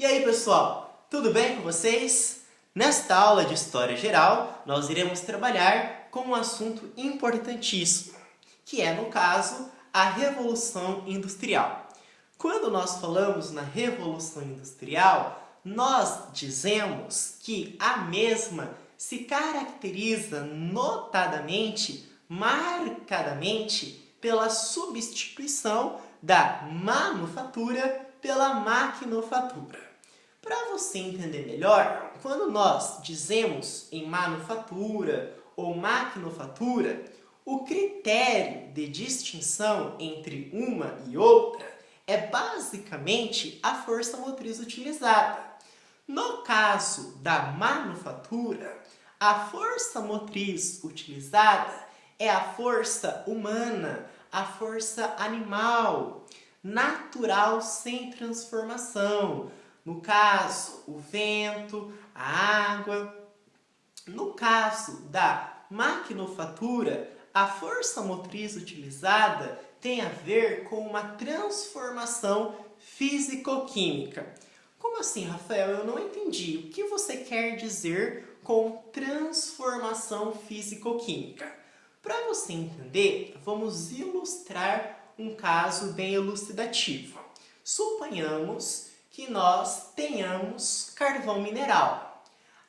E aí, pessoal, tudo bem com vocês? Nesta aula de História Geral, nós iremos trabalhar com um assunto importantíssimo, que é, no caso, a Revolução Industrial. Quando nós falamos na Revolução Industrial, nós dizemos que a mesma se caracteriza notadamente, marcadamente, pela substituição da manufatura pela maquinofatura. Para você entender melhor, quando nós dizemos em manufatura ou maquinofatura, o critério de distinção entre uma e outra é basicamente a força motriz utilizada. No caso da manufatura, a força motriz utilizada é a força humana, a força animal, natural sem transformação. No caso, o vento, a água. No caso da maquinofatura, a força motriz utilizada tem a ver com uma transformação físico-química. Como assim, Rafael? Eu não entendi. O que você quer dizer com transformação físico-química? Para você entender, vamos ilustrar um caso bem elucidativo. Suponhamos que nós tenhamos carvão mineral.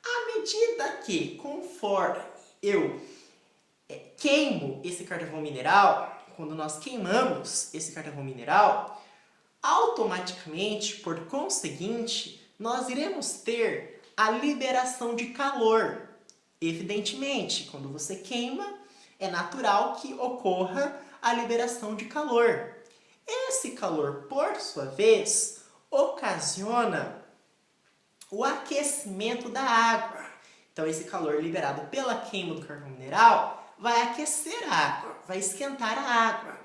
À medida que, conforme eu queimo esse carvão mineral, quando nós queimamos esse carvão mineral, automaticamente, por conseguinte, nós iremos ter a liberação de calor. Evidentemente, quando você queima, é natural que ocorra a liberação de calor. Esse calor, por sua vez, ocasiona o aquecimento da água. Então, esse calor liberado pela queima do carvão mineral vai aquecer a água, vai esquentar a água.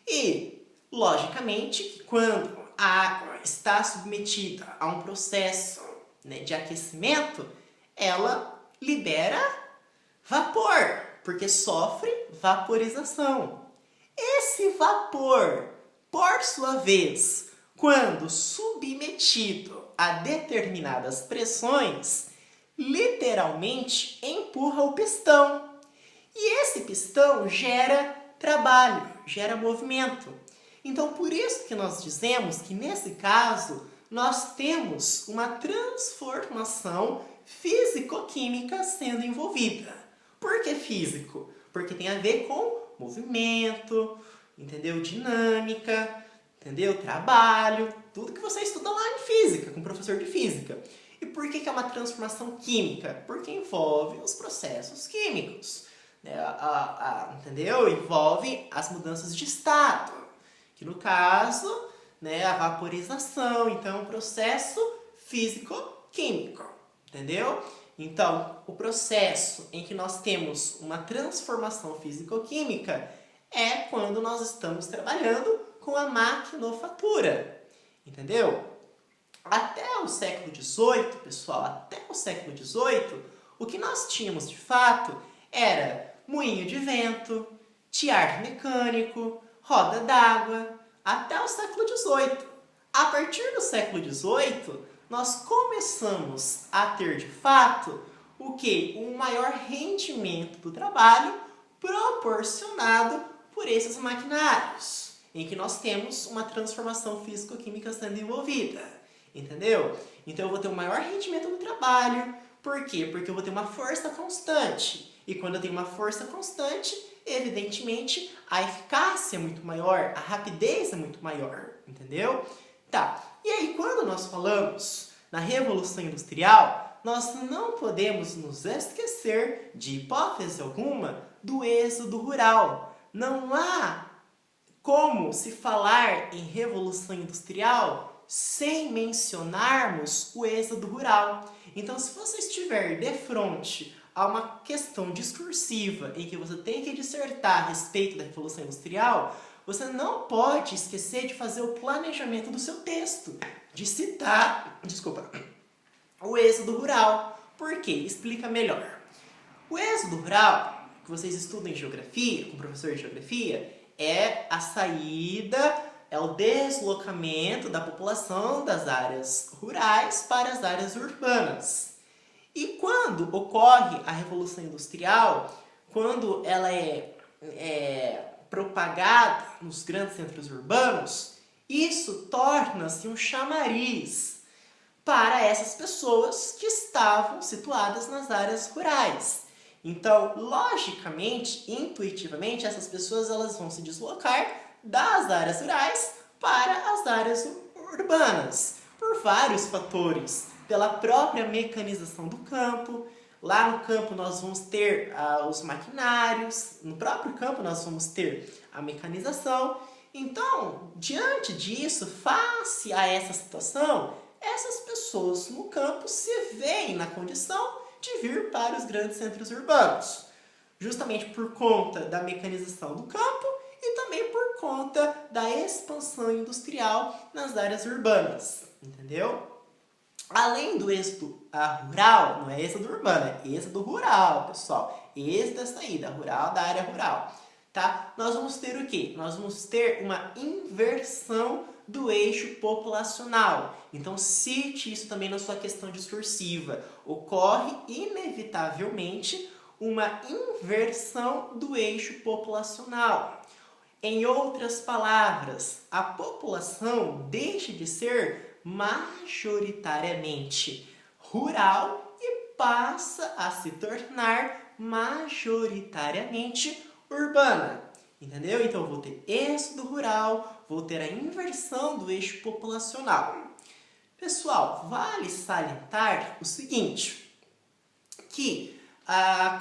E, logicamente, que quando a água está submetida a um processo de aquecimento, ela libera vapor, porque sofre vaporização. Esse vapor, por sua vez, quando submetido a determinadas pressões, literalmente empurra o pistão. E esse pistão gera trabalho, gera movimento. Então, por isso que nós dizemos que, nesse caso, nós temos uma transformação físico-química sendo envolvida. Por que físico? Porque tem a ver com movimento, entendeu? Dinâmica, entendeu? Trabalho, tudo que você estuda lá em física, com o professor de física. E por que é uma transformação química? Porque envolve os processos químicos, né? Entendeu? Envolve as mudanças de estado, que no caso, né, a vaporização. Então, é um processo físico-químico, entendeu? Então, o processo em que nós temos uma transformação físico-química é quando nós estamos trabalhando com a maquinofatura, entendeu? Até o século XVIII, pessoal, até o século XVIII, o que nós tínhamos de fato era moinho de vento, tear mecânico, roda d'água, até o século XVIII. A partir do século XVIII, nós começamos a ter, de fato, o quê? Um maior rendimento do trabalho proporcionado por esses maquinários, em que nós temos uma transformação físico-química sendo envolvida, entendeu? Então eu vou ter um maior rendimento do trabalho. Por quê? Porque eu vou ter uma força constante. E quando eu tenho uma força constante, evidentemente, a eficácia é muito maior, a rapidez é muito maior, entendeu? Tá, e aí quando nós falamos na Revolução Industrial, nós não podemos nos esquecer, de hipótese alguma, do êxodo rural. Não há como se falar em Revolução Industrial sem mencionarmos o êxodo rural. Então, se você estiver de frente a uma questão discursiva em que você tem que dissertar a respeito da Revolução Industrial, você não pode esquecer de fazer o planejamento do seu texto, de citar, o êxodo rural. Por quê? Explica melhor. O êxodo rural, que vocês estudam em geografia, com o professor de geografia, é a saída é o deslocamento da população das áreas rurais para as áreas urbanas. E quando ocorre a Revolução Industrial, quando ela é propagada nos grandes centros urbanos, isso torna-se um chamariz para essas pessoas que estavam situadas nas áreas rurais. Então, logicamente, intuitivamente, essas pessoas elas vão se deslocar das áreas rurais para as áreas urbanas, por vários fatores, pela própria mecanização do campo. Lá no campo nós vamos ter os maquinários, no próprio campo nós vamos ter a mecanização. Então, diante disso, face a essa situação, essas pessoas no campo se veem na condição de vir para os grandes centros urbanos, justamente por conta da mecanização do campo e também por conta da expansão industrial nas áreas urbanas, entendeu? Além do êxodo rural, não é êxodo urbano, é êxodo rural, pessoal. Êxodo da saída rural da área rural, tá? Nós vamos ter o quê? Nós vamos ter uma inversão do eixo populacional. Então, cite isso também na sua questão discursiva. Ocorre, inevitavelmente, uma inversão do eixo populacional. Em outras palavras, a população deixa de ser majoritariamente rural e passa a se tornar majoritariamente urbana. Entendeu? Então, eu vou ter êxodo rural, vou ter a inversão do eixo populacional. Pessoal, vale salientar o seguinte, que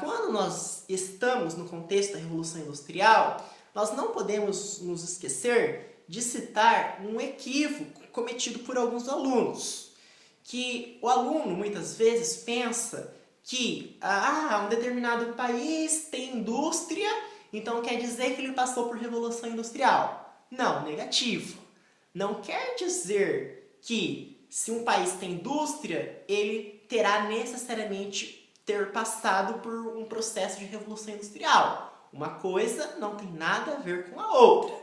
quando nós estamos no contexto da Revolução Industrial, nós não podemos nos esquecer de citar um equívoco cometido por alguns alunos, que o aluno muitas vezes pensa que um determinado país tem indústria, então quer dizer que ele passou por Revolução Industrial. Não, negativo. Não quer dizer que se um país tem indústria, ele terá necessariamente ter passado por um processo de Revolução Industrial. Uma coisa não tem nada a ver com a outra.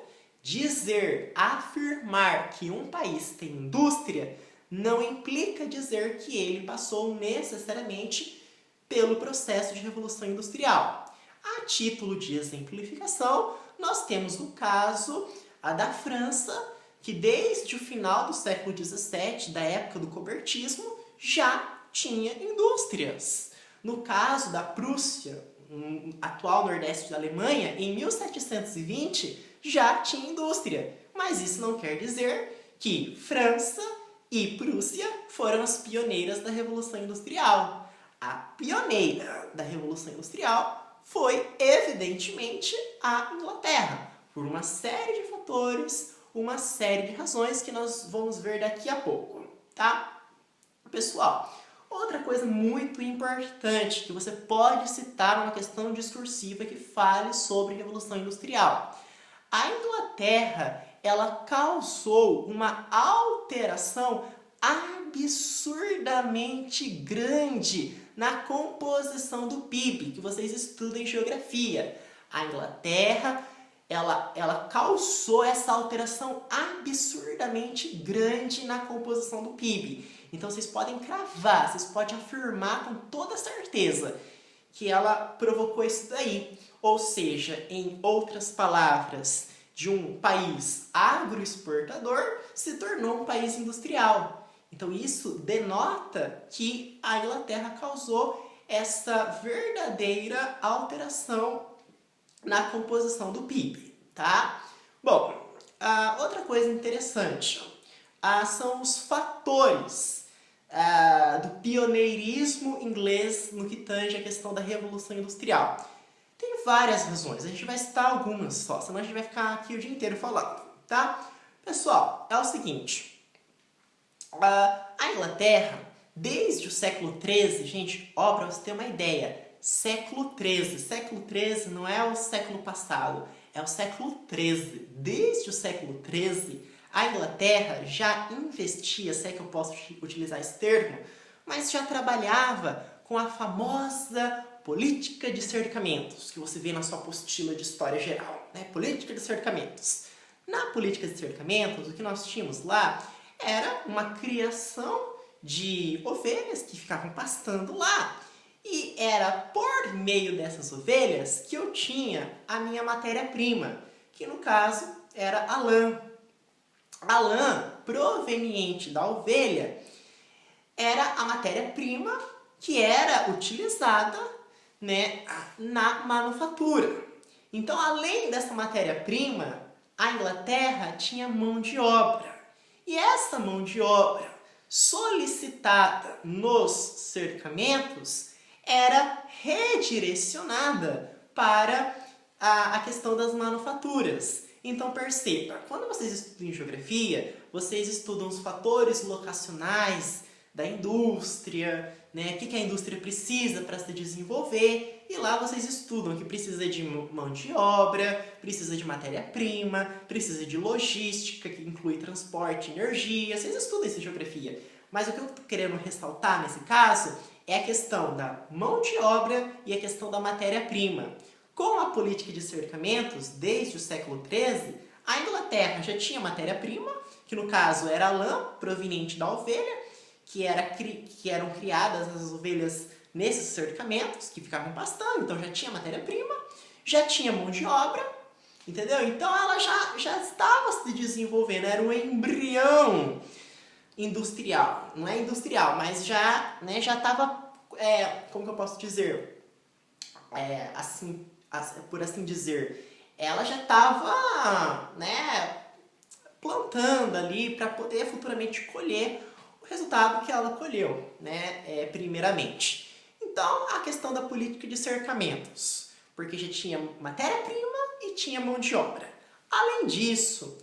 Afirmar que um país tem indústria não implica dizer que ele passou necessariamente pelo processo de Revolução Industrial. A título de exemplificação, nós temos o caso da França, que desde o final do século XVII, da época do cobertismo, já tinha indústrias. No caso da Prússia, atual nordeste da Alemanha, em 1720 já tinha indústria. Mas isso não quer dizer que França e Prússia foram as pioneiras da Revolução Industrial. A pioneira da Revolução Industrial foi, evidentemente, a Inglaterra, por uma série de fatores, uma série de razões que nós vamos ver daqui a pouco, tá? Pessoal, outra coisa muito importante que você pode citar numa questão discursiva que fale sobre Revolução Industrial. A Inglaterra, ela causou uma alteração absurdamente grande na composição do PIB, que vocês estudam em geografia. A Inglaterra, ela causou essa alteração absurdamente grande na composição do PIB. Então vocês podem cravar, vocês podem afirmar com toda certeza que ela provocou isso daí. Ou seja, em outras palavras, de um país agroexportador se tornou um país industrial. Então isso denota que a Inglaterra causou essa verdadeira alteração na composição do PIB, tá? Bom, outra coisa interessante são os fatores do pioneirismo inglês no que tange a questão da Revolução Industrial. Tem várias razões, a gente vai citar algumas só, senão a gente vai ficar aqui o dia inteiro falando, tá? Pessoal, é o seguinte, a Inglaterra, desde o século XIII, gente, pra você ter uma ideia, século XIII não é o século passado, é o século XIII. Desde o século XIII, a Inglaterra já investia, se é que eu posso utilizar esse termo, mas já trabalhava com a famosa política de cercamentos, que você vê na sua apostila de História Geral, né? Política de cercamentos. Na política de cercamentos, o que nós tínhamos lá era uma criação de ovelhas que ficavam pastando lá. E era por meio dessas ovelhas que eu tinha a minha matéria-prima, que no caso era a lã. A lã proveniente da ovelha era a matéria-prima que era utilizada, né, na manufatura. Então, além dessa matéria-prima, a Inglaterra tinha mão de obra. E essa mão de obra solicitada nos cercamentos era redirecionada para a questão das manufaturas. Então perceba, quando vocês estudam em geografia, vocês estudam os fatores locacionais da indústria, né? O que a indústria precisa para se desenvolver, e lá vocês estudam que precisa de mão de obra, precisa de matéria-prima, precisa de logística, que inclui transporte, energia, vocês estudam isso em geografia. Mas o que eu estou querendo ressaltar nesse caso é a questão da mão de obra e a questão da matéria-prima. Com a política de cercamentos, desde o século XIII, a Inglaterra já tinha matéria-prima, que no caso era a lã proveniente da ovelha, que eram criadas as ovelhas nesses cercamentos, que ficavam pastando, então já tinha matéria-prima, já tinha mão de obra, entendeu? Então ela já estava se desenvolvendo, era um embrião industrial. Não é industrial, mas já estava, como que eu posso dizer? Por assim dizer, ela já estava, né, plantando ali para poder futuramente colher o resultado que ela colheu, né, primeiramente. Então, a questão da política de cercamentos, porque já tinha matéria-prima e tinha mão de obra. Além disso,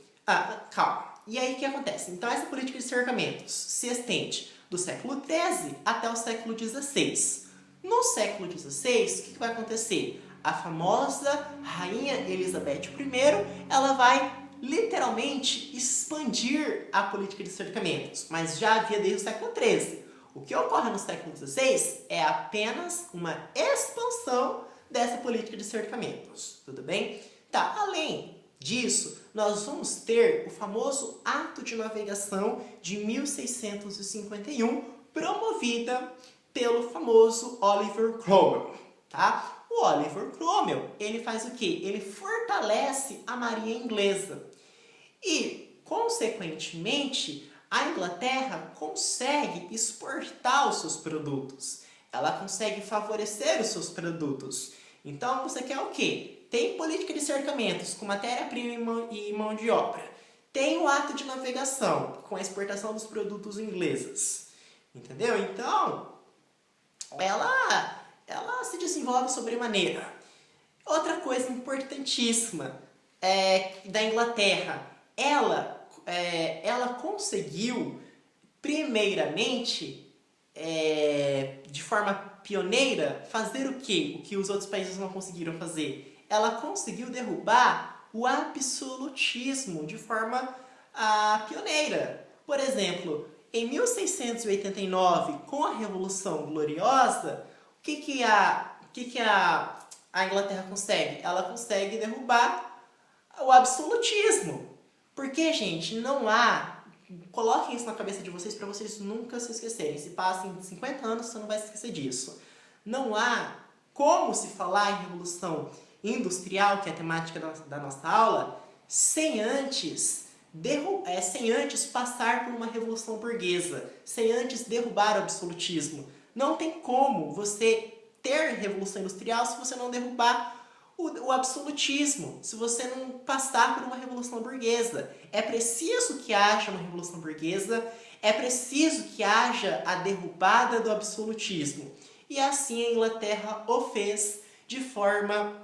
calma, e aí o que acontece? Então, essa política de cercamentos se estende do século XIII até o século XVI. No século XVI, o que vai acontecer? A famosa Rainha Elizabeth I, ela vai literalmente expandir a política de cercamentos, mas já havia desde o século XIII. O que ocorre no século XVI é apenas uma expansão dessa política de cercamentos, tudo bem? Tá, além disso, nós vamos ter o famoso Ato de Navegação de 1651, promovida pelo famoso Oliver Cromwell, tá? O Oliver Cromwell, ele faz o quê? Ele fortalece a marinha inglesa e, consequentemente, a Inglaterra consegue exportar os seus produtos. Ela consegue favorecer os seus produtos. Então, você quer o quê? Tem política de cercamentos com matéria-prima e mão de obra. Tem o ato de navegação com a exportação dos produtos ingleses. Entendeu? Então, ela se desenvolve sobremaneira. Outra coisa importantíssima da Inglaterra, ela conseguiu, primeiramente, de forma pioneira, fazer o quê? O que os outros países não conseguiram fazer. Ela conseguiu derrubar o absolutismo de forma pioneira. Por exemplo, em 1689, com a Revolução Gloriosa, o que a Inglaterra consegue? Ela consegue derrubar o absolutismo. Porque, gente, não há... Coloquem isso na cabeça de vocês para vocês nunca se esquecerem. Se passem 50 anos, você não vai se esquecer disso. Não há como se falar em revolução industrial, que é a temática da nossa aula, sem antes passar por uma revolução burguesa, sem antes derrubar o absolutismo. Não tem como você ter revolução industrial se você não derrubar o absolutismo, se você não passar por uma revolução burguesa. É preciso que haja uma revolução burguesa, é preciso que haja a derrubada do absolutismo. E assim a Inglaterra o fez de forma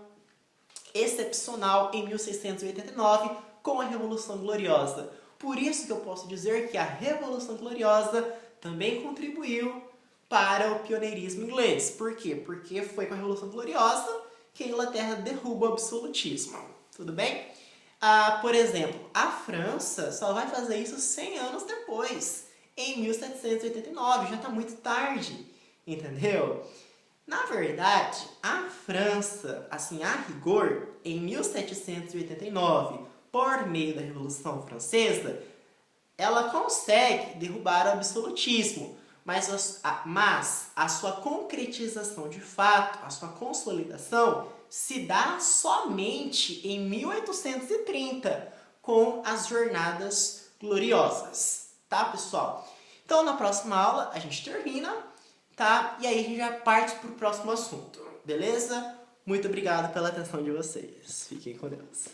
excepcional em 1689 com a Revolução Gloriosa. Por isso que eu posso dizer que a Revolução Gloriosa também contribuiu para o pioneirismo inglês. Por quê? Porque foi com a Revolução Gloriosa que a Inglaterra derruba o absolutismo. Tudo bem? Por exemplo, a França só vai fazer isso 100 anos depois, em 1789, já está muito tarde, entendeu? Na verdade, a França, assim, a rigor, em 1789, por meio da Revolução Francesa, ela consegue derrubar o absolutismo, mas a sua concretização de fato, a sua consolidação, se dá somente em 1830, com as Jornadas Gloriosas, tá, pessoal? Então, na próxima aula, a gente termina, tá? E aí a gente já parte para o próximo assunto, beleza? Muito obrigado pela atenção de vocês. Fiquem com Deus.